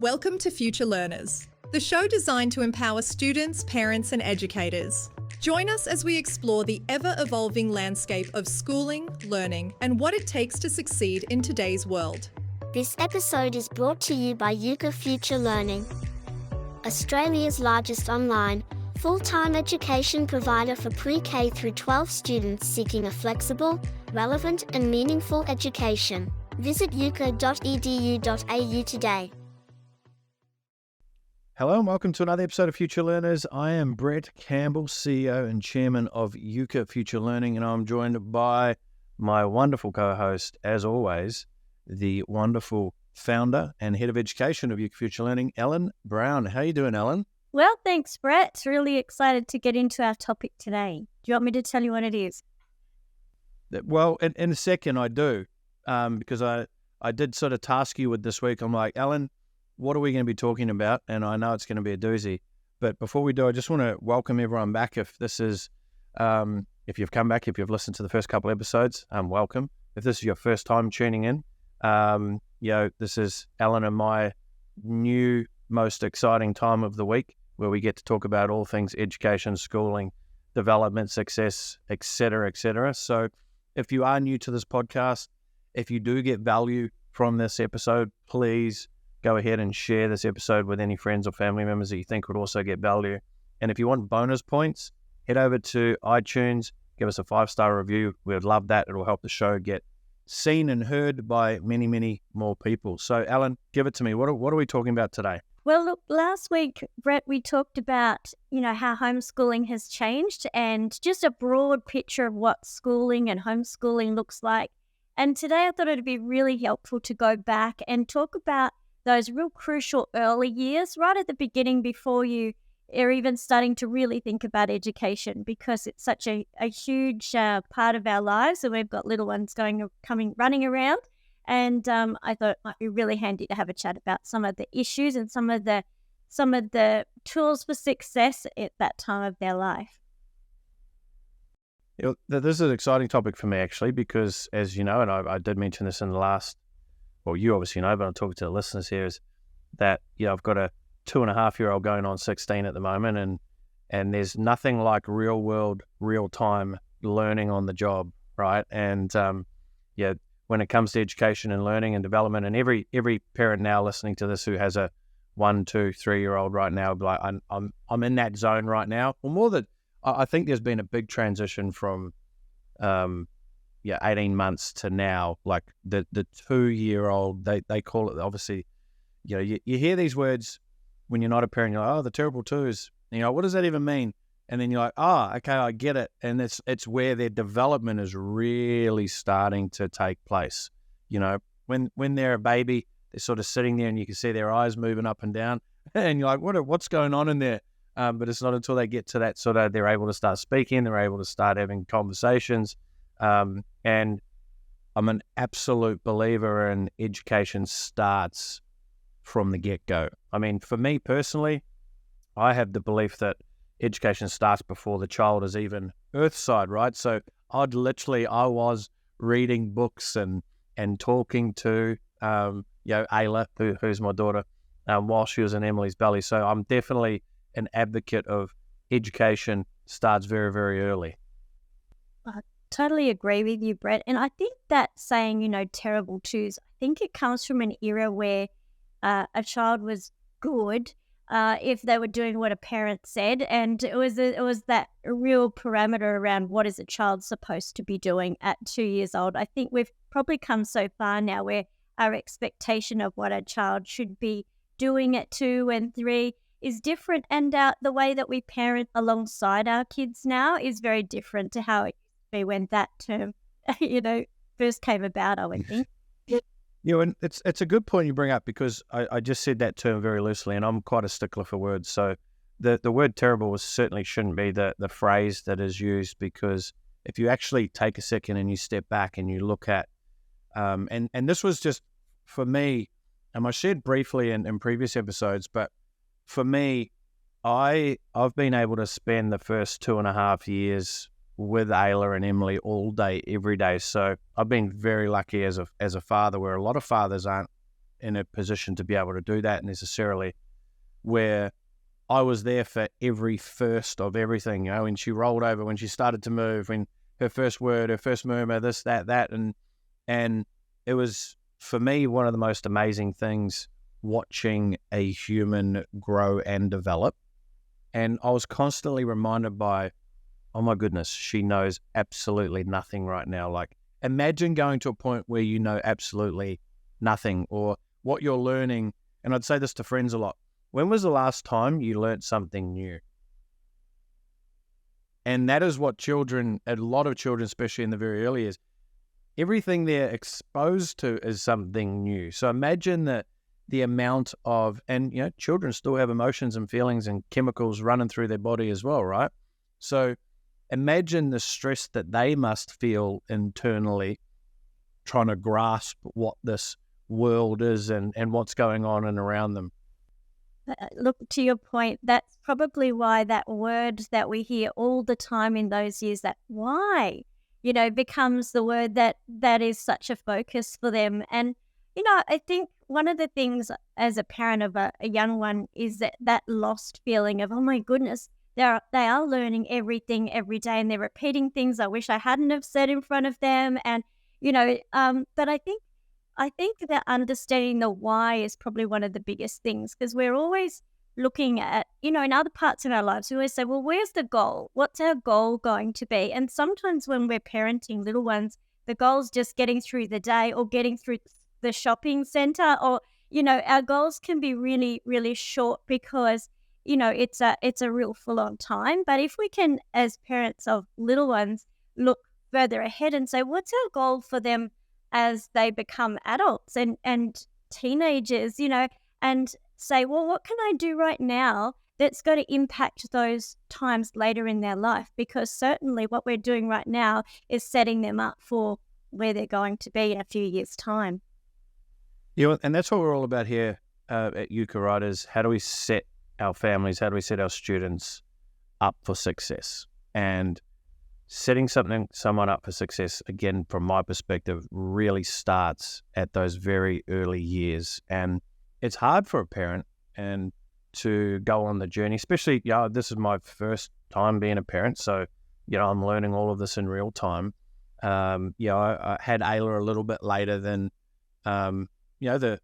Welcome to Future Learners, the show designed to empower students, parents, and educators. Join us as we explore the ever-evolving landscape of schooling, learning, and what it takes to succeed in today's world. This episode is brought to you by Euka Future Learning, Australia's largest online, full-time education provider for pre-K through 12 students seeking a flexible, relevant, and meaningful education. Visit euka.edu.au today. Hello and welcome to another episode of Future Learners. I am Brett Campbell, CEO and Chairman of Euka Future Learning, and I'm joined by my wonderful co-host, as always, the wonderful founder and head of education of Euka Future Learning, Ellen Brown. How are you doing, Ellen? Well, thanks, Brett. Really excited to get into our topic today. Do you want me to tell you what it is? Well, in a second I do, because I did sort of task you with this week. I'm like, Ellen, what are we going to be talking about? And I know it's going to be a doozy. But before we do, I just want to welcome everyone back. If this is, if you've come back, if you've listened to the first couple episodes, welcome. If this is your first time tuning in, this is Ellen and my new most exciting time of the week, where we get to talk about all things education, schooling, development, success, etc., etc. So if you are new to this podcast, if you do get value from this episode, please go ahead and share this episode with any friends or family members that you think would also get value. And if you want bonus points, head over to iTunes, give us a 5-star review. We would love that. It'll help the show get seen and heard by many, many more people. So, Ellen, give it to me. What are we talking about today? Well, look, last week, Brett, we talked about, how homeschooling has changed and just a broad picture of what schooling and homeschooling looks like. And today I thought it'd be really helpful to go back and talk about those real crucial early years, right at the beginning, before you are even starting to really think about education, because it's such a huge part of our lives, and we've got little ones running around. And I thought it might be really handy to have a chat about some of the issues and some of the tools for success at that time of their life. This is an exciting topic for me, actually, because as you know, and I did mention this in the last, well, you obviously know, but I'm talking to the listeners here, is that, I've got a 2.5-year-old going on 16 at the moment, and there's nothing like real world, real time learning on the job, right? And when it comes to education and learning and development, and every parent now listening to this who has a 1, 2, 3-year-old right now, like I'm in that zone right now. Well, more than I think there's been a big transition from 18 months to now, like the 2-year-old, they call it, obviously, you hear these words when you're not a parent, you're like, oh, the terrible twos, what does that even mean? And then you're like, oh, okay, I get it. And it's where their development is really starting to take place. When they're a baby, they're sort of sitting there and you can see their eyes moving up and down, and you're like, what's going on in there? But it's not until they get to that sort of, they're able to start speaking, they're able to start having conversations. And I'm an absolute believer in education starts from the get-go. I mean, for me personally, I have the belief that education starts before the child is even earthside, right? So I was reading books and talking to, Ayla, who's my daughter, while she was in Emily's belly. So I'm definitely an advocate of education starts very, very early. I totally agree with you, Brett. And I think that saying, terrible twos, I think it comes from an era where a child was good if they were doing what a parent said, and it was that real parameter around what is a child supposed to be doing at 2 years old. I think we've probably come so far now where our expectation of what a child should be doing at 2 and 3 is different, and the way that we parent alongside our kids now is very different to how it used to be when that term, first came about, I would think. And it's a good point you bring up, because I just said that term very loosely, and I'm quite a stickler for words. So the word terrible certainly shouldn't be the phrase that is used, because if you actually take a second and you step back and you look at, and this was just for me, and I shared briefly in previous episodes, but for me, I've been able to spend the first 2.5 years with Ayla and Emily all day, every day. So I've been very lucky as a father, where a lot of fathers aren't in a position to be able to do that necessarily, where I was there for every first of everything, when she rolled over, when she started to move, when her first word, her first murmur, this, that, and it was, for me, one of the most amazing things watching a human grow and develop. And I was constantly reminded by, oh my goodness, she knows absolutely nothing right now. Like, imagine going to a point where you know absolutely nothing, or what you're learning. And I'd say this to friends a lot. When was the last time you learnt something new? And that is what children, a lot of children, especially in the very early years, everything they're exposed to is something new. So imagine the amount of, and children still have emotions and feelings and chemicals running through their body as well, right? So imagine the stress that they must feel internally trying to grasp what this world is and what's going on and around them. Look, to your point, that's probably why that word that we hear all the time in those years, that why, becomes the word that is such a focus for them. And, I think one of the things as a parent of a young one is that lost feeling of, oh my goodness, they are learning everything every day, and they're repeating things I wish I hadn't have said in front of them. And, but I think that understanding the why is probably one of the biggest things, because we're always looking at, in other parts of our lives, we always say, well, where's the goal? What's our goal going to be? And sometimes when we're parenting little ones, the goal's just getting through the day or getting through the shopping center, or, our goals can be really, really short because, it's a real full-on time. But if we can, as parents of little ones, look further ahead and say, what's our goal for them as they become adults and teenagers, and say, well, what can I do right now that's going to impact those times later in their life? Because certainly what we're doing right now is setting them up for where they're going to be in a few years' time. Yeah, and that's what we're all about here at Euka, right? Is how do we set our families, how do we set our students up for success? And setting someone up for success, again, from my perspective, really starts at those very early years. And it's hard for a parent and to go on the journey, especially, this is my first time being a parent. So, I'm learning all of this in real time. I had Ayla a little bit later than, the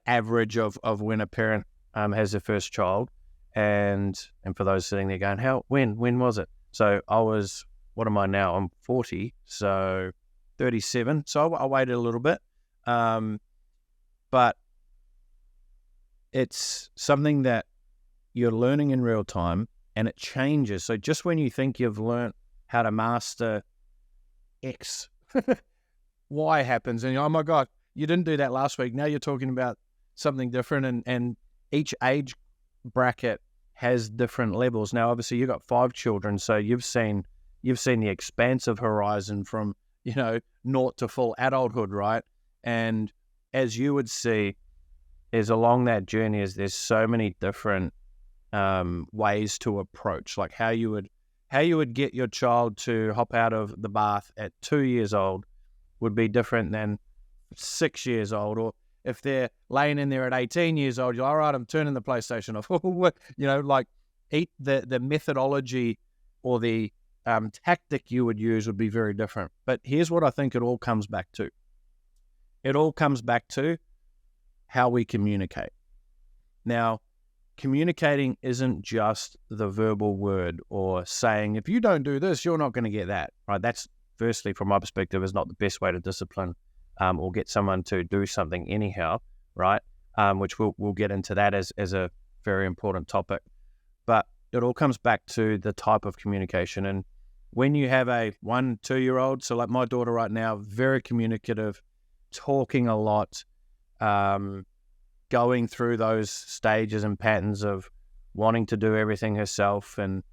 average of when a parent has their first child. And for those sitting there going, when was it? So I was, what am I now? I'm 40, so 37. So I waited a little bit. But it's something that you're learning in real time, and it changes. So just when you think you've learned how to master X, Y happens, and oh my God, you didn't do that last week. Now you're talking about something different, and each age bracket has different levels. Now, obviously, you've got 5 children, so you've seen the expansive horizon from, naught to full adulthood, right? And as you would see, is along that journey is there's so many different ways to approach, like how you would get your child to hop out of the bath at 2 years old would be different than 6 years old, or if they're laying in there at 18 years old, you're all right, I'm turning the PlayStation off. The methodology or the tactic you would use would be very different. But here's what I think it all comes back to. It all comes back to how we communicate. Now, communicating isn't just the verbal word or saying, if you don't do this, you're not going to get that, right? That's, firstly, from my perspective, is not the best way to discipline or get someone to do something anyhow, right? Which we'll get into that as a very important topic. But it all comes back to the type of communication. And when you have a 1-2-year-old, so like my daughter right now, very communicative, talking a lot, going through those stages and patterns of wanting to do everything herself. And,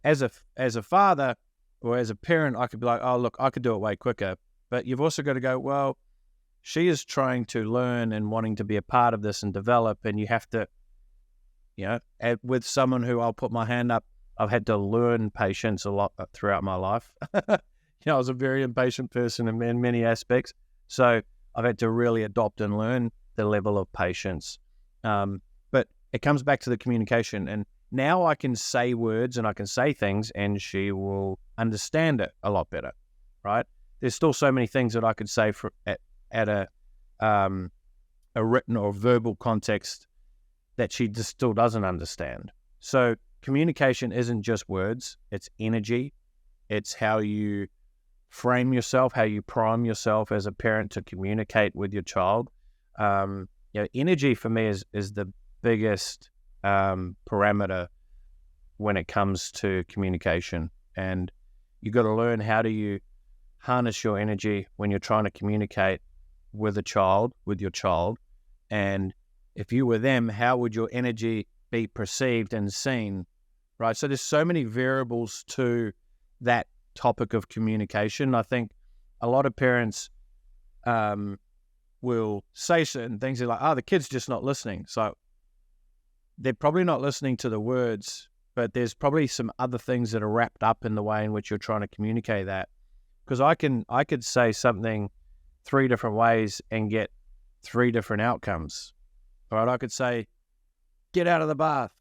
as a father or as a parent, I could be like, oh, look, I could do it way quicker. But you've also got to go, well, she is trying to learn and wanting to be a part of this and develop. And you have to, with someone who I'll put my hand up, I've had to learn patience a lot throughout my life. I was a very impatient person in many aspects. So I've had to really adopt and learn the level of patience. But it comes back to the communication. And now I can say words and I can say things and she will understand it a lot better, right? There's still so many things that I could say at a written or verbal context that she just still doesn't understand. So communication isn't just words, it's energy. It's how you frame yourself, how you prime yourself as a parent to communicate with your child. Energy for me is the biggest parameter when it comes to communication. And you got to learn how do you harness your energy when you're trying to communicate with your child. And if you were them, how would your energy be perceived and seen, right? So there's so many variables to that topic of communication. I think a lot of parents will say certain things. They're like, the kid's just not listening. So they're probably not listening to the words, but there's probably some other things that are wrapped up in the way in which you're trying to communicate that. Because I could say something 3 different ways and get 3 different outcomes. All right, I could say, get out of the bath.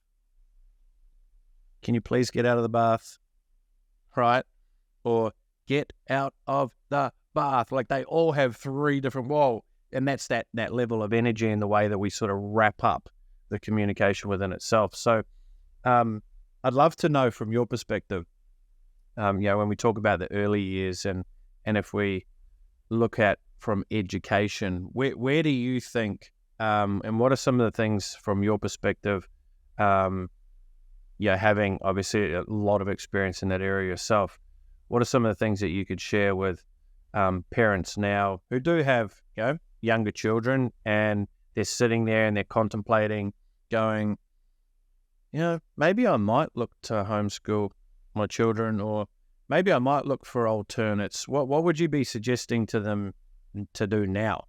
Can you please get out of the bath? Right? Or get out of the bath. Like they all have 3 different, and that's that level of energy and the way that we sort of wrap up the communication within itself. So I'd love to know from your perspective, when we talk about the early years and if we look at from education, where do you think, and what are some of the things from your perspective, having obviously a lot of experience in that area yourself, what are some of the things that you could share with parents now who do have, younger children and they're sitting there and they're contemplating going, maybe I might look to homeschool my children, or maybe I might look for alternates. What would you be suggesting to them to do now?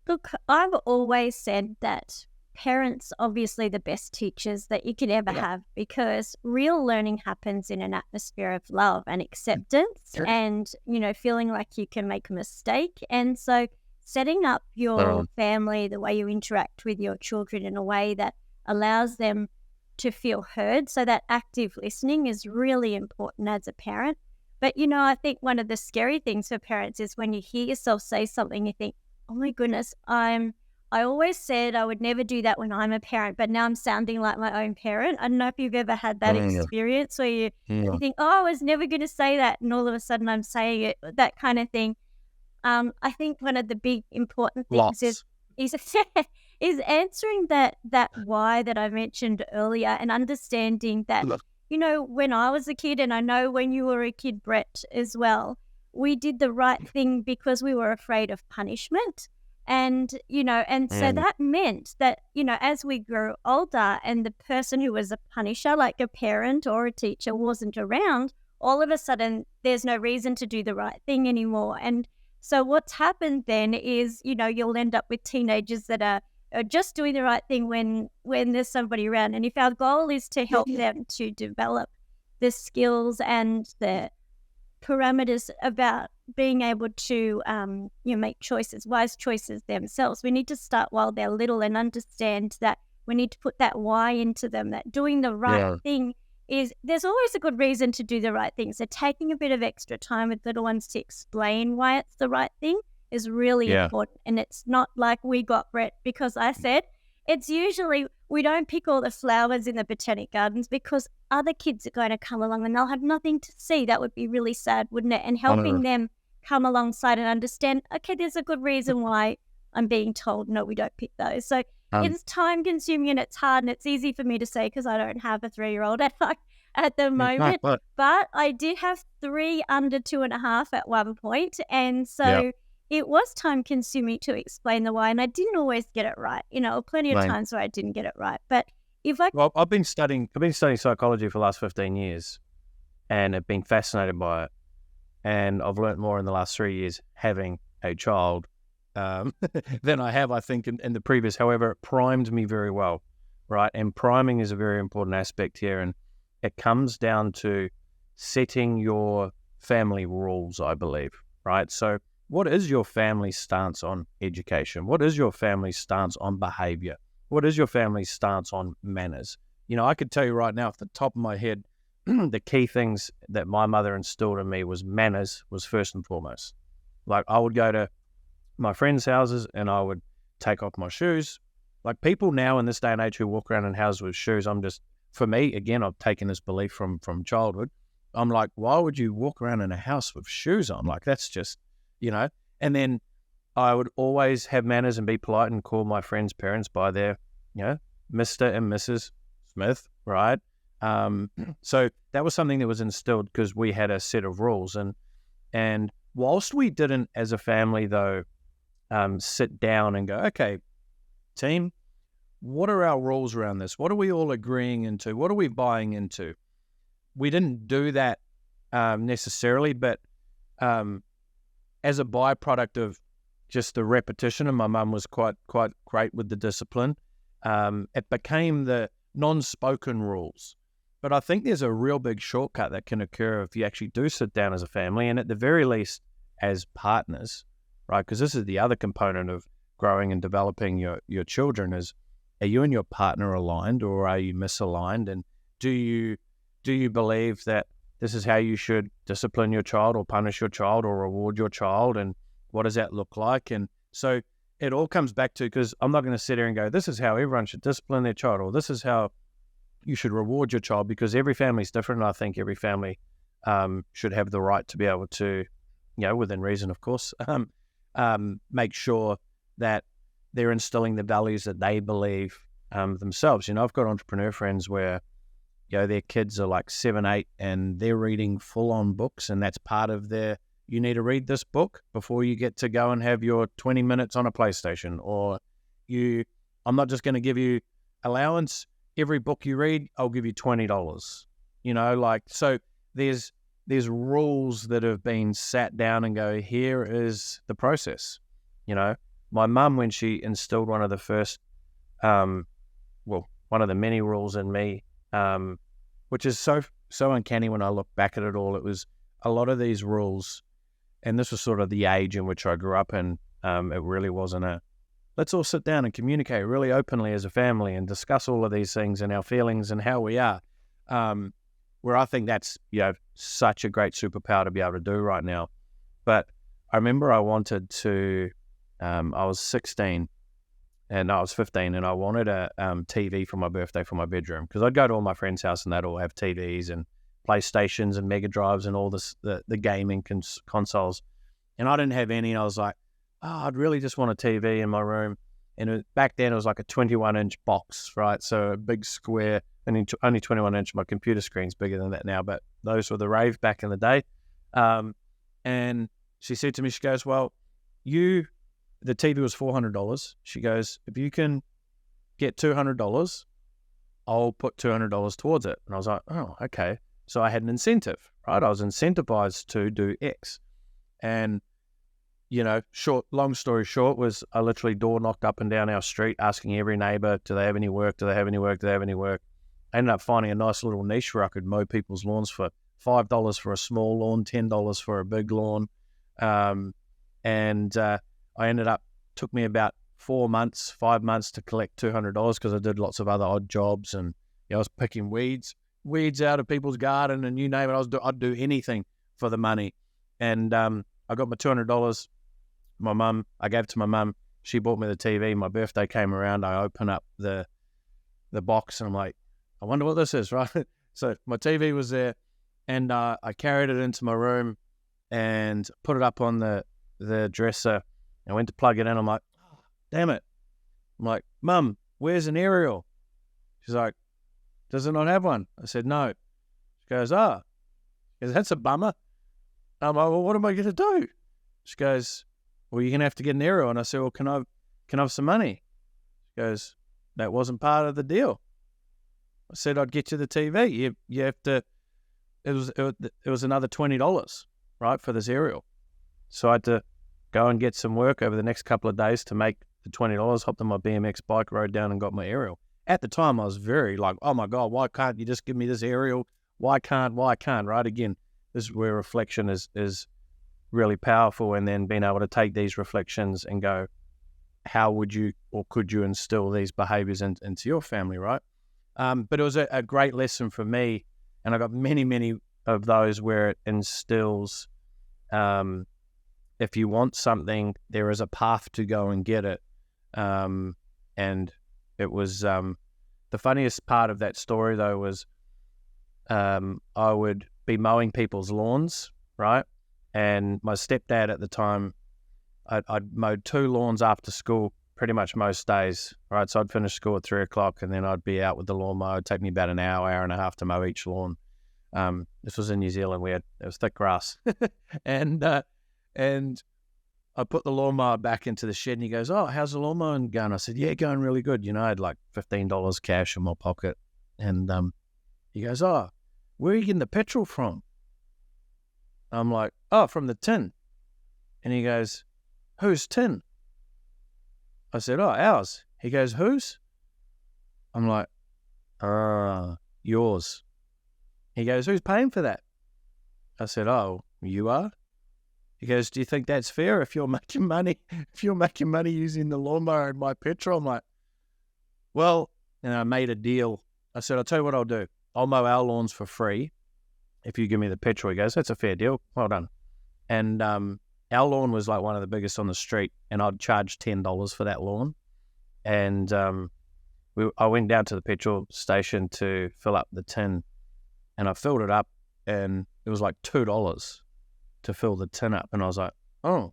Look, I've always said that parents obviously the best teachers that you could ever have, because real learning happens in an atmosphere of love and acceptance and, feeling like you can make a mistake. And so setting up your family, the way you interact with your children in a way that allows them to feel heard. So that active listening is really important as a parent. But, I think one of the scary things for parents is when you hear yourself say something, you think, oh my goodness, I always said I would never do that when I'm a parent, but now I'm sounding like my own parent. I don't know if you've ever had that experience where you think, I was never going to say that, and all of a sudden I'm saying it, that kind of thing. I think one of the big important things is answering that why that I mentioned earlier, and understanding that, when I was a kid, and I know when you were a kid, Brett, as well, we did the right thing because we were afraid of punishment. And, so that meant that, as we grew older and the person who was a punisher, like a parent or a teacher, wasn't around, all of a sudden there's no reason to do the right thing anymore. And so what's happened then is, you'll end up with teenagers that are just doing the right thing when there's somebody around. And if our goal is to help them to develop the skills and the parameters about being able to make wise choices themselves, we need to start while they're little and understand that we need to put that why into them, that doing the right thing there's always a good reason to do the right thing. So taking a bit of extra time with little ones to explain why it's the right thing is really important. And it's not like we got Brett because I said. It's usually we don't pick all the flowers in the botanic gardens because other kids are going to come along and they'll have nothing to see. That would be really sad, wouldn't it? And helping them come alongside and understand, okay, there's a good reason why I'm being told, no, we don't pick those. So it's time consuming and it's hard, and it's easy for me to say because I don't have a 3-year-old at the moment. But I did have 3 under 2.5 at one point. And so it was time consuming to explain the why, and I didn't always get it right. Plenty of times where I didn't get it right. But I've been studying psychology for the last 15 years and have been fascinated by it. And I've learnt more in the last 3 years having a child than I have, I think, in the previous. However, it primed me very well, right? And priming is a very important aspect here. And it comes down to setting your family rules, I believe, right? So what is your family's stance on education? What is your family's stance on behaviour? What is your family's stance on manners? I could tell you right now off the top of my head, the key things that my mother instilled in me was manners was first and foremost. Like, I would go to my friends' houses and I would take off my shoes. Like, people now in this day and age who walk around in houses with shoes, for me, again, I've taken this belief from childhood. I'm like, why would you walk around in a house with shoes on? Like, that's just, and then I would always have manners and be polite and call my friends' parents by their, Mr. and Mrs. Smith, right? So that was something that was instilled because we had a set of rules. And whilst we didn't, as a family, though, sit down and go, okay, team, what are our rules around this? What are we all agreeing into? What are we buying into? We didn't do that necessarily, but as a byproduct of just the repetition, and my mum was quite great with the discipline, it became the non-spoken rules. But I think there's a real big shortcut that can occur if you actually do sit down as a family, and at the very least as partners, right? Because this is the other component of growing and developing your children is, are you and your partner aligned or are you misaligned? And do you believe that this is how you should discipline your child or punish your child or reward your child? And what does that look like? And so it all comes back to, because I'm not going to sit here and go, this is how everyone should discipline their child, or this is how you should reward your child, because every family is different. And I think every family should have the right to be able to, within reason, of course, make sure that they're instilling the values that they believe themselves. I've got entrepreneur friends where, their kids are like 7, 8, and they're reading full-on books, and that's part of their, you need to read this book before you get to go and have your 20 minutes on a PlayStation, or I'm not just going to give you allowance. Every book you read, I'll give you $20. So there's rules that have been sat down and go, here is the process. My mum, when she instilled one of the first, one of the many rules in me, which is so uncanny when I look back at it all, it was a lot of these rules, and this was sort of the age in which I grew up in. It really wasn't let's all sit down and communicate really openly as a family and discuss all of these things and our feelings and how we are, where I think that's, such a great superpower to be able to do right now. But I remember I wanted to, I was 16 and I was 15 and I wanted a TV for my birthday for my bedroom, because I'd go to all my friends' house and they'd all have TVs and PlayStations and Mega Drives and all this, the gaming consoles. And I didn't have any, and I was like, I'd really just want a TV in my room. And back then it was like a 21-inch box, right? So a big square, and only 21-inch. My computer screen's bigger than that now, but those were the rave back in the day. And she said to me, she goes, well, the TV was $400. She goes, if you can get $200, I'll put $200 towards it. And I was like, oh, okay. So I had an incentive, right? I was incentivized to do X. And long story short was I literally door knocked up and down our street asking every neighbor, do they have any work? Do they have any work? Do they have any work? I ended up finding a nice little niche where I could mow people's lawns for $5 for a small lawn, $10 for a big lawn. I ended up, took me about 5 months to collect $200, because I did lots of other odd jobs, and I was picking weeds out of people's garden, and you name it, I'd do anything for the money. And I got my $200. I gave it to my mum. She bought me the TV. My birthday came around. I open up the box and I'm like, I wonder what this is, right? So my TV was there, and I carried it into my room and put it up on the dresser. I went to plug it in. I'm like, oh, damn it. I'm like, Mum, where's an aerial? She's like, does it not have one? I said, no. She goes, that's a bummer. I'm like, well, what am I going to do? She goes, well, you're going to have to get an aerial. And I said, well, can I have some money? She goes, that wasn't part of the deal. I said, I'd get you the TV. You have to, it was another $20, right, for this aerial. So I had to go and get some work over the next couple of days to make the $20, hopped on my BMX bike, rode down and got my aerial. At the time, I was very like, oh my God, why can't you just give me this aerial? Why can't, right? Again, this is where reflection is really powerful. And then being able to take these reflections and go, how would you or could you instill these behaviors into your family, right? But it was a great lesson for me, and I got many of those where it instills, if you want something, there is a path to go and get it. And it was, the funniest part of that story though was, I would be mowing people's lawns, right? And my stepdad at the time, I'd mowed 2 lawns after school pretty much most days, right? So I'd finish school at 3 o'clock and then I'd be out with the lawnmower. It'd take me about an hour and a half to mow each lawn. This was in New Zealand. It was thick grass. and I put the lawnmower back into the shed and he goes, "Oh, how's the lawnmower going?" I said, "Yeah, going really good." I had like $15 cash in my pocket. And he goes, "Oh, where are you getting the petrol from?" I'm like, "Oh, from the tin." And he goes, "Whose tin?" I said, "Oh, ours." He goes, "Whose?" I'm like, "Yours." He goes, "Who's paying for that?" I said, "Oh, you are." He goes, "Do you think that's fair if you're making money using the lawnmower and my petrol?" I'm like, "Well," and I made a deal. I said, "I'll tell you what I'll do. I'll mow our lawns for free if you give me the petrol." He goes, "That's a fair deal. Well done." And our lawn was like one of the biggest on the street, and I'd charge $10 for that lawn. And I went down to the petrol station to fill up the tin, and I filled it up, and it was like $2 to fill the tin up. And I was like, "Oh."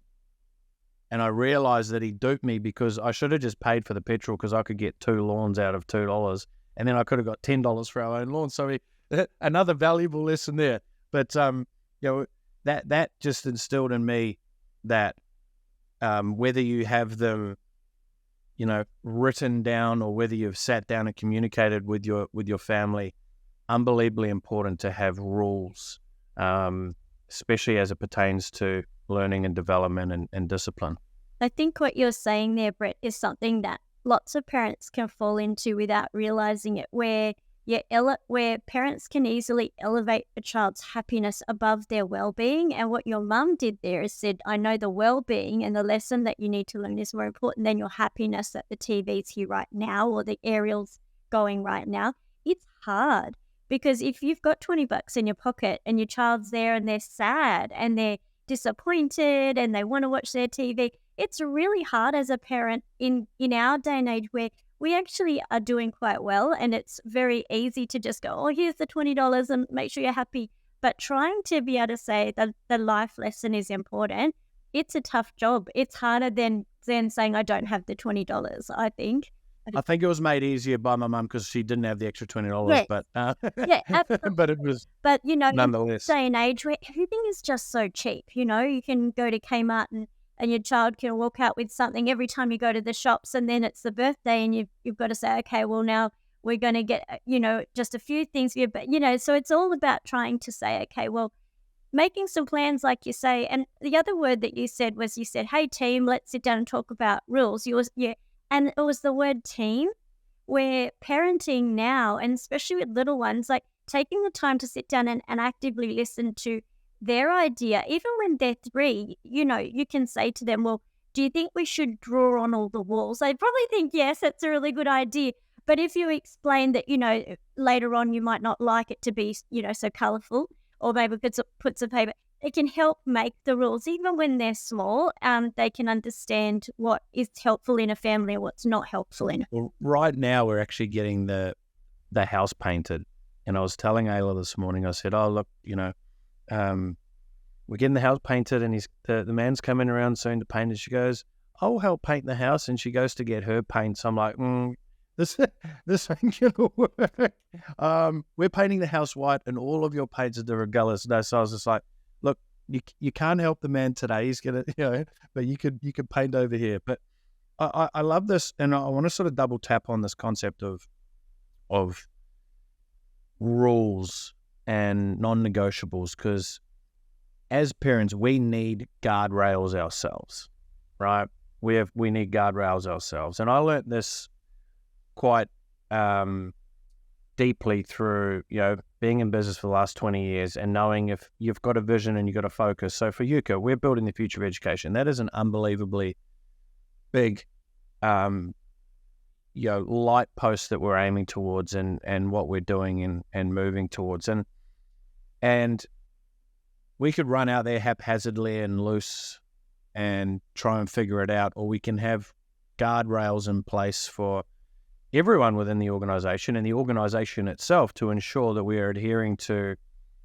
And I realized that he duped me, because I should have just paid for the petrol, because I could get 2 lawns out of $2, and then I could have got $10 for our own lawn. So another valuable lesson there. But that just instilled in me that whether you have them, written down, or whether you've sat down and communicated with your family, unbelievably important to have rules, especially as it pertains to learning and development and discipline. I think what you're saying there, Brett, is something that lots of parents can fall into without realizing it, where parents can easily elevate a child's happiness above their well-being. And what your mum did there is said, "I know the well-being and the lesson that you need to learn is more important than your happiness that the TV's here right now or the aerial's going right now." It's hard, because if you've got $20 in your pocket and your child's there and they're sad and they're disappointed and they want to watch their TV, it's really hard as a parent in our day and age, where we actually are doing quite well, and it's very easy to just go, "Oh, here's the $20 and make sure you're happy." But trying to be able to say that the life lesson is important, it's a tough job. It's harder than saying, "I don't have the $20, I think. I think it was made easier by my mum because she didn't have the extra $20, Yeah. but Yeah, absolutely. but it was But, nonetheless. day and age where everything is just so cheap, you can go to Kmart and your child can walk out with something every time you go to the shops, and then it's the birthday and you've got to say, "Okay, well, now we're going to get, just a few things here." But, so it's all about trying to say, okay, well, making some plans, like you say. And the other word that you said was, "Hey, team, let's sit down and talk about rules." And it was the word team, where parenting now, and especially with little ones, like taking the time to sit down and actively listen to their idea, even when they're 3, you can say to them, "Well, do you think we should draw on all the walls?" They'd probably think, "Yes, that's a really good idea." But if you explain that, later on you might not like it to be, so colourful, or maybe put some paper, it can help make the rules, even when they're small. They can understand what is helpful in a family and what's not helpful in. Well, right now we're actually getting the house painted, and I was telling Ayla this morning. I said, "Oh, look, we're getting the house painted, and the man's coming around soon to paint it." She goes, "I'll help paint the house," and she goes to get her paint. So I'm like, this ain't gonna work. We're painting the house white, and all of your paints are different colors. No, so I was just like, "Look, you can't help the man today. He's gonna, but you could paint over here." But I love this, and I want to sort of double tap on this concept of rules and non-negotiables, because as parents, we need guardrails ourselves, right? We need guardrails ourselves. And I learnt this quite deeply through, being in business for the last 20 years and knowing if you've got a vision and you've got a focus. So for Euka, we're building the future of education. That is an unbelievably big, light post that we're aiming towards and what we're doing and moving towards. And we could run out there haphazardly and loose and try and figure it out, or we can have guardrails in place for everyone within the organization and the organization itself to ensure that we are adhering to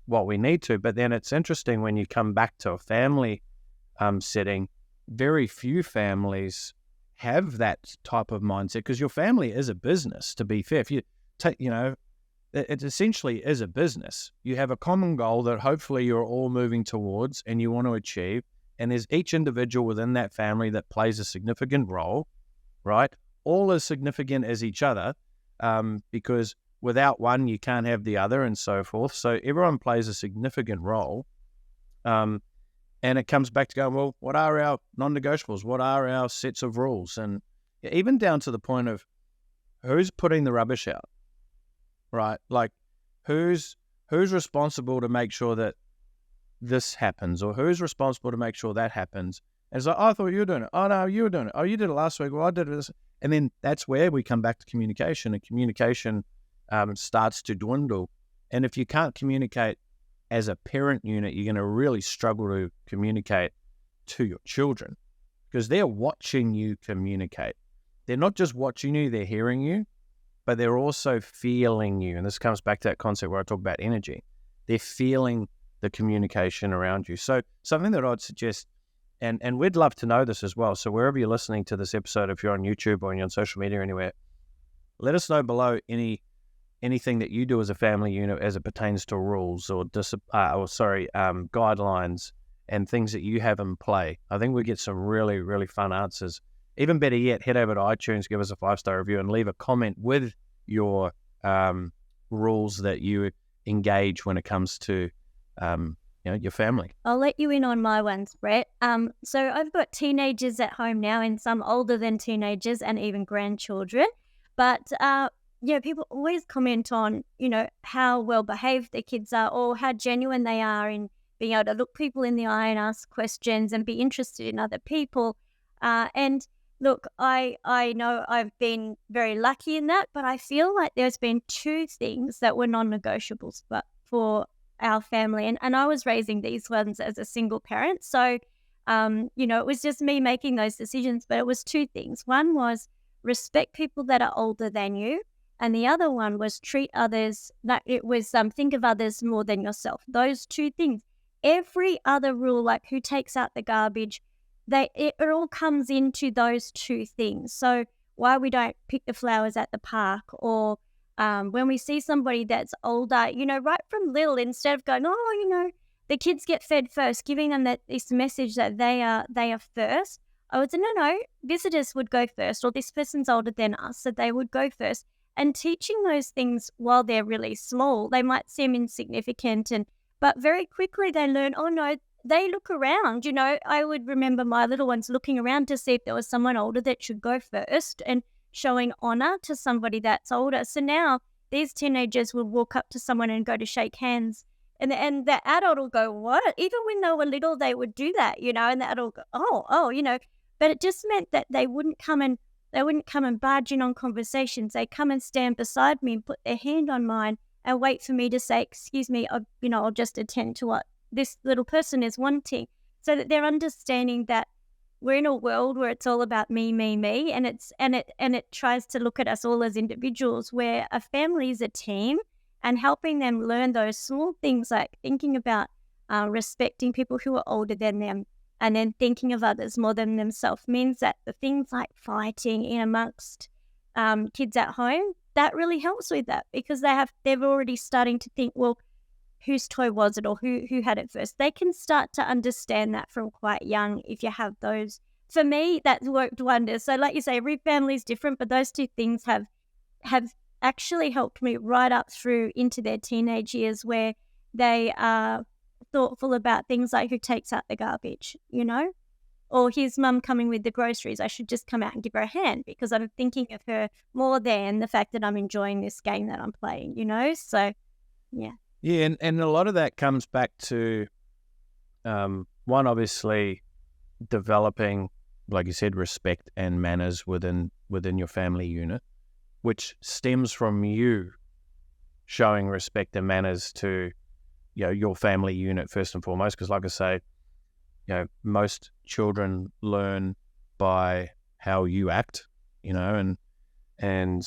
what we need to. But then it's interesting when you come back to a family setting, very few families have that type of mindset, because your family is a business, to be fair. If you take, it essentially is a business. You have a common goal that hopefully you're all moving towards and you want to achieve. And there's each individual within that family that plays a significant role, right? All as significant as each other, because without one, you can't have the other, and so forth. So everyone plays a significant role. And it comes back to going, well, what are our non-negotiables? What are our sets of rules? And even down to the point of who's putting the rubbish out, right? Like who's responsible to make sure that this happens, or who's responsible to make sure that happens? And it's like, oh, I thought you were doing it. Oh, no, you were doing it. Oh, you did it last week. Well, I did it. And then that's where we come back to communication, and communication starts to dwindle. And if you can't communicate as a parent unit, you're going to really struggle to communicate to your children, because they're watching you communicate. They're not just watching you, they're hearing you, but they're also feeling you. And this comes back to that concept where I talk about energy. They're feeling the communication around you. So something that I'd suggest, and we'd love to know this as well. So wherever you're listening to this episode, if you're on YouTube or you're on social media or anywhere, let us know below anything that you do as a family unit as it pertains to rules or guidelines and things that you have in play. I think we get some really, really fun answers. Even better yet, head over to iTunes, give us a 5-star review, and leave a comment with your rules that you engage when it comes to your family. I'll let you in on my ones, Brett. So I've got teenagers at home now, and some older than teenagers and even grandchildren. But people always comment on, how well behaved their kids are, or how genuine they are in being able to look people in the eye and ask questions and be interested in other people. And look, I know I've been very lucky in that, but I feel like there's been two things that were non-negotiables for our family. And I was raising these ones as a single parent. So, it was just me making those decisions, but it was two things. One was respect people that are older than you. And the other one was treat others, think of others more than yourself. Those two things. Every other rule, like who takes out the garbage, it all comes into those two things. So why we don't pick the flowers at the park, or when we see somebody that's older, right from little, instead of going, the kids get fed first, giving them this message that they are first, I would say, no, visitors would go first, or this person's older than us, so they would go first. And teaching those things while they're really small, they might seem insignificant, but very quickly they learn, oh no, they look around. I would remember my little ones looking around to see if there was someone older that should go first, and showing honor to somebody that's older. So now these teenagers will walk up to someone and go to shake hands, and the adult will go, what? Even when they were little, they would do that, and the adult will go, but it just meant that they wouldn't come and barge in on conversations. They come and stand beside me and put their hand on mine and wait for me to say, excuse me, I'll just attend to what this little person is wanting, so that they're understanding that we're in a world where it's all about me, and it tries to look at us all as individuals, where a family is a team, and helping them learn those small things like thinking about respecting people who are older than them, and then thinking of others more than themselves, means that the things like fighting in amongst kids at home, that really helps with that, because they're already starting to think, well, whose toy was it, or who had it first? They can start to understand that from quite young if you have those. For me, that's worked wonders. So like you say, every family is different, but those two things have actually helped me right up through into their teenage years, where they are thoughtful about things like who takes out the garbage, Or here's mum coming with the groceries. I should just come out and give her a hand because I'm thinking of her more than the fact that I'm enjoying this game that I'm playing, So, yeah. Yeah, and a lot of that comes back to, one, obviously, developing, like you said, respect and manners within your family unit, which stems from you showing respect and manners to, your family unit first and foremost. Because, like I say, most children learn by how you act, and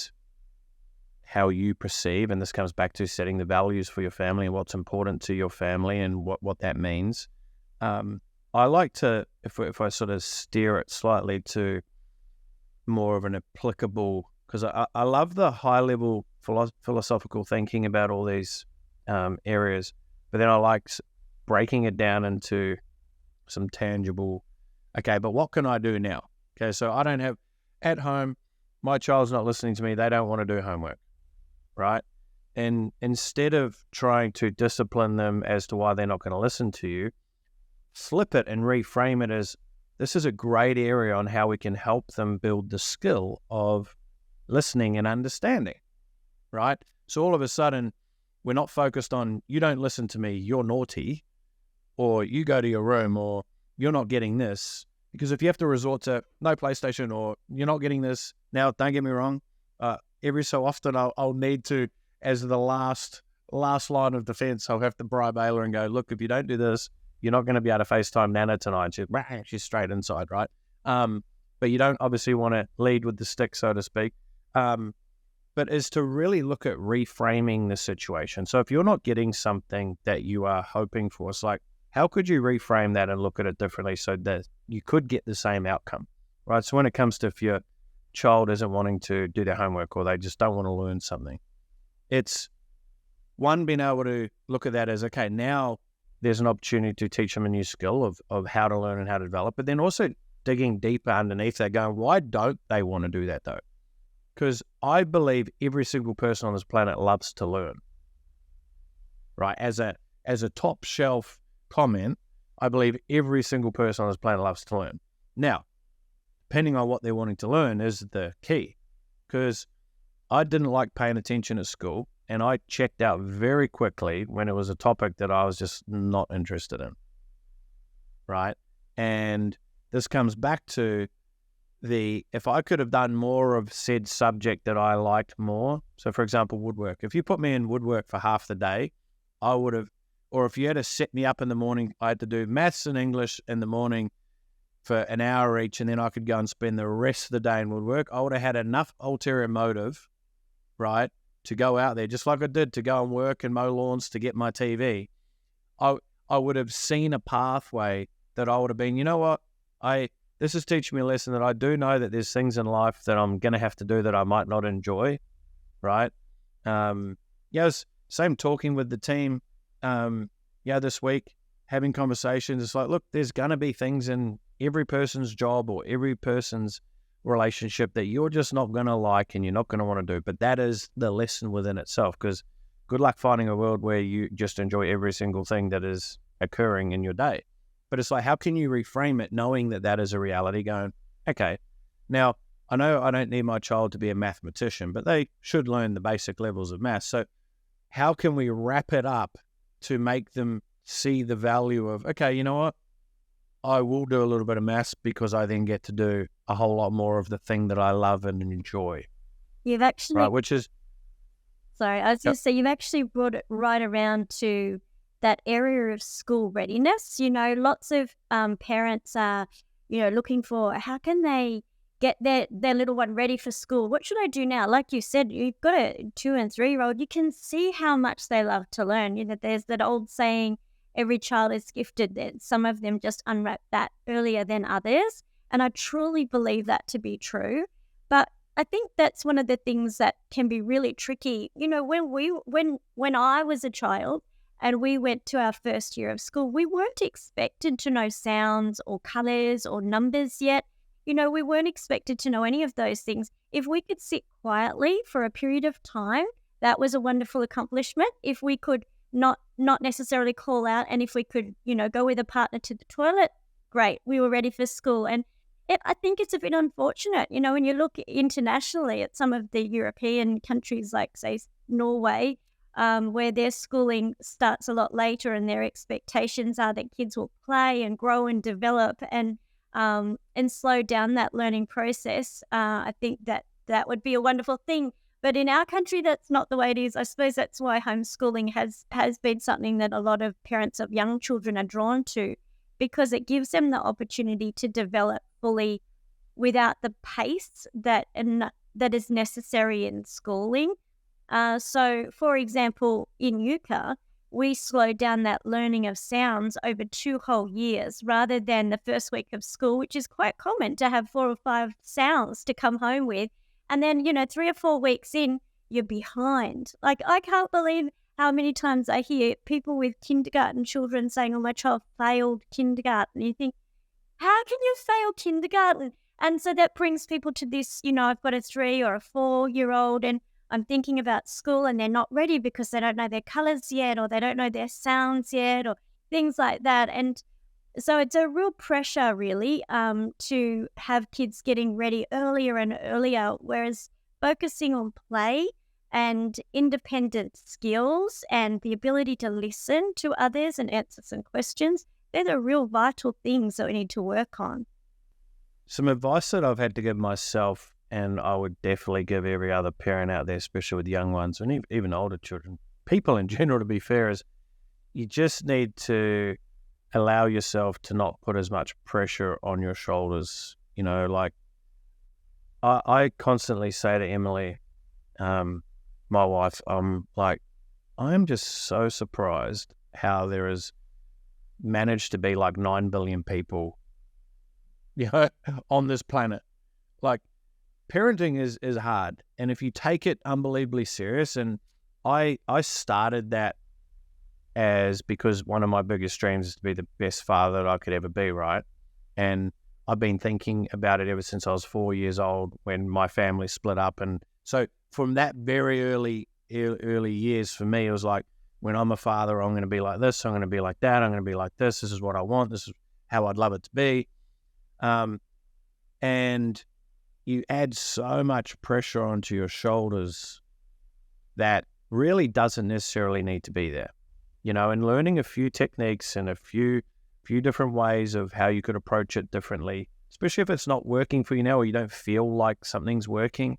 how you perceive. And this comes back to setting the values for your family and what's important to your family and what that means. I like to, if I sort of steer it slightly to more of an applicable, because I love the high level philosophical thinking about all these areas, but then I like breaking it down into some tangible, okay, but what can I do now? Okay, so I don't have, at home, my child's not listening to me, they don't want to do homework, right? And instead of trying to discipline them as to why they're not going to listen to you, flip it and reframe it as, this is a great area on how we can help them build the skill of listening and understanding, right? So all of a sudden, we're not focused on, you don't listen to me, you're naughty, or you go to your room, or you're not getting this. Because if you have to resort to no PlayStation, or you're not getting this, now, don't get me wrong, every so often I'll need to, as the last line of defense, I'll have to bribe Ayla and go, look, if you don't do this, you're not going to be able to FaceTime Nana tonight. She's straight inside, right? But you don't obviously want to lead with the stick, so to speak. But is to really look at reframing the situation. So if you're not getting something that you are hoping for, it's like, how could you reframe that and look at it differently so that you could get the same outcome, right? So when it comes to if your child isn't wanting to do their homework or they just don't want to learn something, it's one, being able to look at that as, okay, now there's an opportunity to teach them a new skill of how to learn and how to develop, but then also digging deeper underneath that, going, why don't they want to do that though? Because I believe every single person on this planet loves to learn, right? As a top shelf comment, I believe every single person on this planet loves to learn. Now, depending on what they're wanting to learn is the key, because I didn't like paying attention at school, and I checked out very quickly when it was a topic that I was just not interested in, right? And this comes back to if I could have done more of said subject that I liked more, so for example, woodwork. If you put me in woodwork for half the day, I would have, or if you had to set me up in the morning, I had to do maths and English in the morning for an hour each, and then I could go and spend the rest of the day in woodwork, I would have had enough ulterior motive, right, to go out there, just like I did to go and work and mow lawns to get my TV. I would have seen a pathway that I would have been, you know what, this is teaching me a lesson that I do know that there's things in life that I'm going to have to do that I might not enjoy, right? Same talking with the team, this week, having conversations. It's like, look, there's going to be things in every person's job or every person's relationship that you're just not going to like and you're not going to want to do. But that is the lesson within itself, because good luck finding a world where you just enjoy every single thing that is occurring in your day. But it's like, how can you reframe it knowing that that is a reality, going, okay, now I know I don't need my child to be a mathematician, but they should learn the basic levels of math. So how can we wrap it up to make them see the value of, okay, you know what? I will do a little bit of maths because I then get to do a whole lot more of the thing that I love and enjoy. You've actually... Right, which is... Sorry, I was going to say, you've actually brought it right around to that area of school readiness. Lots of parents are, looking for how can they get their little one ready for school. What should I do now? Like you said, you've got a 2 and 3-year-old. You can see how much they love to learn. There's that old saying, every child is gifted. That some of them just unwrap that earlier than others. And I truly believe that to be true. But I think that's one of the things that can be really tricky. When I was a child, and we went to our first year of school, we weren't expected to know sounds or colours or numbers yet. We weren't expected to know any of those things. If we could sit quietly for a period of time, that was a wonderful accomplishment. If we could not necessarily call out, and if we could, go with a partner to the toilet, great, we were ready for school. And I think it's a bit unfortunate, when you look internationally at some of the European countries like, say, Norway, where their schooling starts a lot later and their expectations are that kids will play and grow and develop and slow down that learning process. I think that would be a wonderful thing. But in our country, that's not the way it is. I suppose that's why homeschooling has been something that a lot of parents of young children are drawn to, because it gives them the opportunity to develop fully without the pace that is necessary in schooling. So, for example, in Euka, we slowed down that learning of sounds over 2 whole years rather than the first week of school, which is quite common to have 4 or 5 sounds to come home with. And then, 3 or 4 weeks in, you're behind. Like, I can't believe how many times I hear people with kindergarten children saying, oh, my child failed kindergarten. And you think, how can you fail kindergarten? And so that brings people to this, I've got a 3 or a 4-year-old and I'm thinking about school and they're not ready because they don't know their colours yet or they don't know their sounds yet or things like that. And so it's a real pressure, really, to have kids getting ready earlier and earlier, whereas focusing on play and independent skills and the ability to listen to others and answer some questions, they're the real vital things that we need to work on. Some advice that I've had to give myself, and I would definitely give every other parent out there, especially with young ones and even older children, people in general, to be fair, is you just need to allow yourself to not put as much pressure on your shoulders. Like I constantly say to Emily, my wife, I am just so surprised how there is managed to be like 9 billion people, on this planet. Like, parenting is hard. And if you take it unbelievably serious, and I started that because one of my biggest dreams is to be the best father that I could ever be, right? And I've been thinking about it ever since I was 4 years old when my family split up. And so from that very early years, for me, it was like, when I'm a father, I'm going to be like this, I'm going to be like that, I'm going to be like this is what I want, this is how I'd love it to be. And you add so much pressure onto your shoulders that really doesn't necessarily need to be there. And learning a few techniques and a few different ways of how you could approach it differently, especially if it's not working for you now or you don't feel like something's working.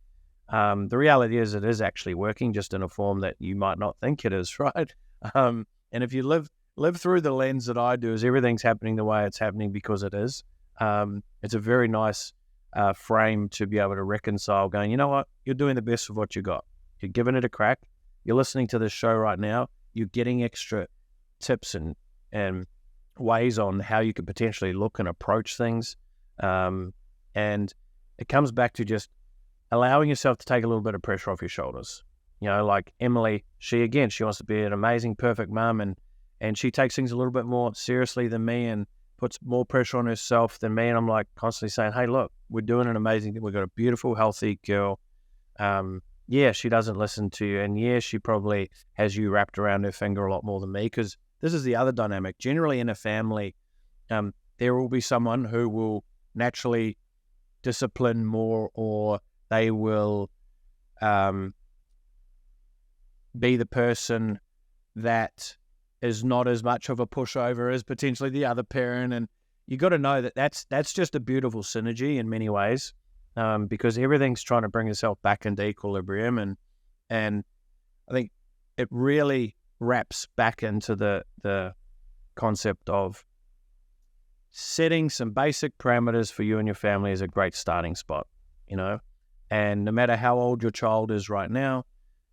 The reality is it is actually working, just in a form that you might not think it is, right? And if you live through the lens that I do, is everything's happening the way it's happening because it is. It's a very nice frame to be able to reconcile, going, you know what, you're doing the best of what you got. You're giving it a crack. You're listening to this show right now. You're getting extra tips and ways on how you could potentially look and approach things. And it comes back to just allowing yourself to take a little bit of pressure off your shoulders. Like Emily, she wants to be an amazing, perfect mum, and she takes things a little bit more seriously than me and puts more pressure on herself than me. And I'm like constantly saying, hey, look, we're doing an amazing thing. We've got a beautiful, healthy girl. Yeah, she doesn't listen to you. And yeah, she probably has you wrapped around her finger a lot more than me, because this is the other dynamic. Generally in a family, there will be someone who will naturally discipline more, or they will be the person that is not as much of a pushover as potentially the other parent. And you got to know that that's just a beautiful synergy in many ways, because everything's trying to bring itself back into equilibrium. And I think it really wraps back into the concept of setting some basic parameters for you and your family is a great starting spot, and no matter how old your child is right now,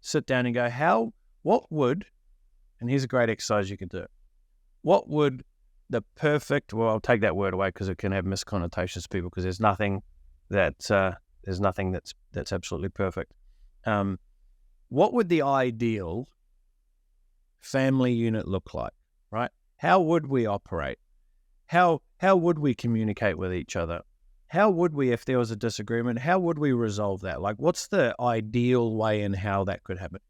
sit down and go, and here's a great exercise you can do. What would the perfect, well, I'll take that word away because it can have misconnotations to people, because there's nothing that's absolutely perfect. What would the ideal family unit look like, right? How would we operate? How would we communicate with each other? How would we, if there was a disagreement, how would we resolve that? Like, what's the ideal way in how that could happen?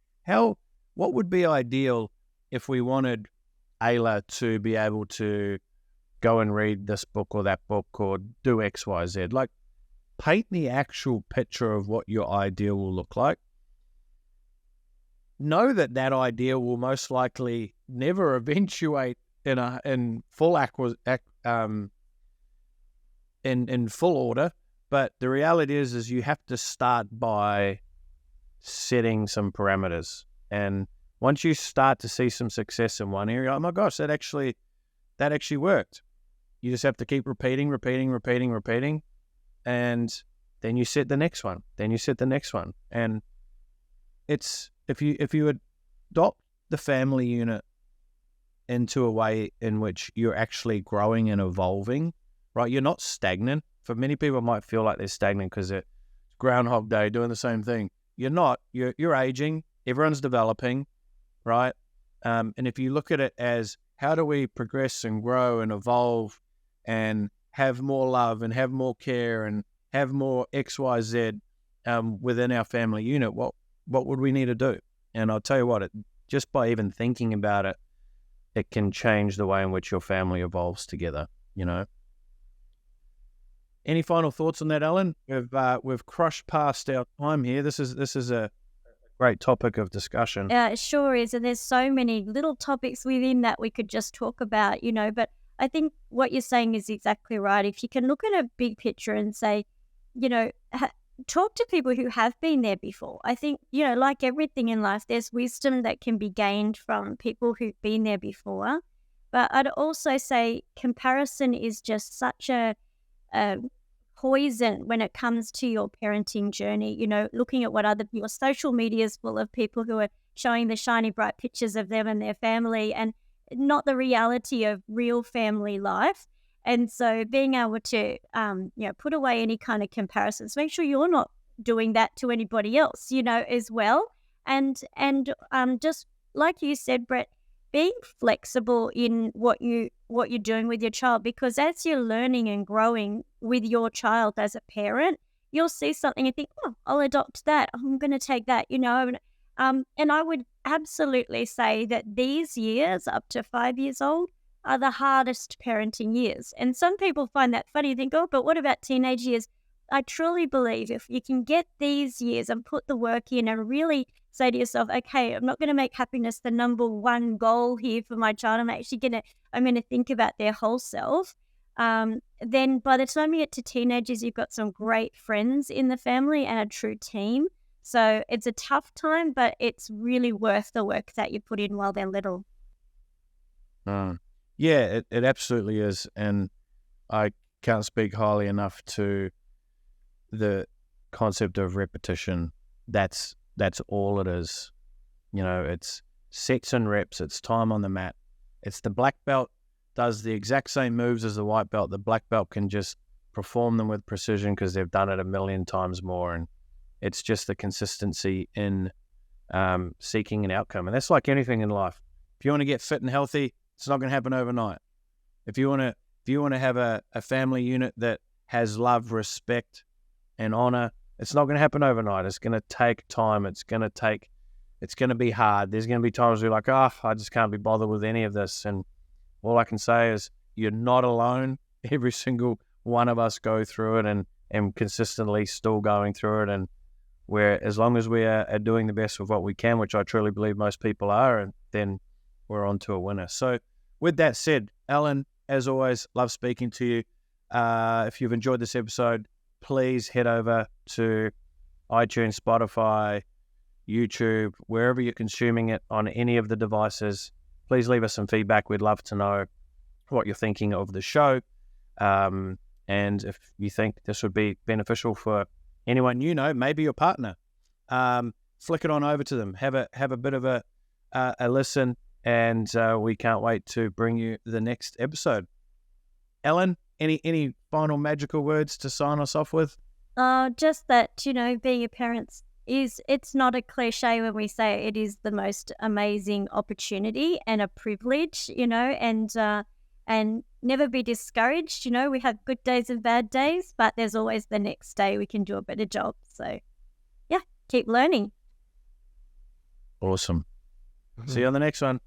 What would be ideal if we wanted Ayla to be able to go and read this book or that book or do X, Y, Z. Like, paint the actual picture of what your ideal will look like. Know that that idea will most likely never eventuate in full in full order, but the reality is you have to start by setting some parameters. And once you start to see some success in one area, oh my gosh, that actually worked. You just have to keep repeating, and then you set the next one. And it's if you adopt the family unit into a way in which you're actually growing and evolving, right? You're not stagnant. For many people, it might feel like they're stagnant because it's Groundhog Day doing the same thing. You're not. You're aging. Everyone's developing, right? And if you look at it as how do we progress and grow and evolve and have more love and have more care and have more X, Y, Z within our family unit, what would we need to do? And I'll tell you what, just by even thinking about it, it can change the way in which your family evolves together, you know. Any final thoughts on that, Ellen? We've crushed past our time here. This is a great topic of discussion. Yeah, it sure is. And there's so many little topics within that we could just talk about, you know, but I think what you're saying is exactly right. If you can look at a big picture and say, you know, talk to people who have been there before. I think, you know, like everything in life, there's wisdom that can be gained from people who've been there before. But I'd also say comparison is just such a poison when it comes to your parenting journey. You know, looking at what your social media is full of people who are showing the shiny, bright pictures of them and their family and not the reality of real family life. And so being able to, you know, put away any kind of comparisons, make sure you're not doing that to anybody else, you know, as well. And just like you said, Brett, being flexible in what you're doing with your child, because as you're learning and growing with your child as a parent, you'll see something and think, oh, I'll adopt that. I'm going to take that, you know. And I would absolutely say that these years up to 5 years old are the hardest parenting years. And some people find that funny, think, oh, but what about teenage years? I truly believe if you can get these years and put the work in and really say to yourself, okay, I'm not going to make happiness the number one goal here for my child. I'm going to think about their whole self. Then by the time you get to teenagers, you've got some great friends in the family and a true team. So it's a tough time, but it's really worth the work that you put in while they're little. Yeah, it absolutely is. And I can't speak highly enough to the concept of repetition. That's all it is. You know, it's sets and reps. It's time on the mat. It's the black belt does the exact same moves as the white belt. The black belt can just perform them with precision because they've done it a million times more. And it's just the consistency in seeking an outcome. And that's like anything in life. If you want to get fit and healthy, it's not going to happen overnight. If you want to have a family unit that has love, respect, and honor, it's not going to happen overnight. It's going to take time. It's going to be hard. There's going to be times where you're like, I just can't be bothered with any of this. And all I can say is you're not alone. Every single one of us go through it and consistently still going through it. And where as long as we are doing the best with what we can, which I truly believe most people are, and then we're on to a winner. So with that said, Ellen, as always, love speaking to you. If you've enjoyed this episode, please head over to iTunes, Spotify, YouTube, wherever you're consuming it on any of the devices. Please leave us some feedback. We'd love to know what you're thinking of the show. And if you think this would be beneficial for anyone you know, maybe your partner, flick it on over to them. Have a bit of a listen, and we can't wait to bring you the next episode. Ellen, any final magical words to sign us off with? Just that, you know, being a parent it's not a cliche when we say it is the most amazing opportunity and a privilege, you know, and never be discouraged. You know, we have good days and bad days, but there's always the next day we can do a better job. So yeah, keep learning. Awesome. See you on the next one.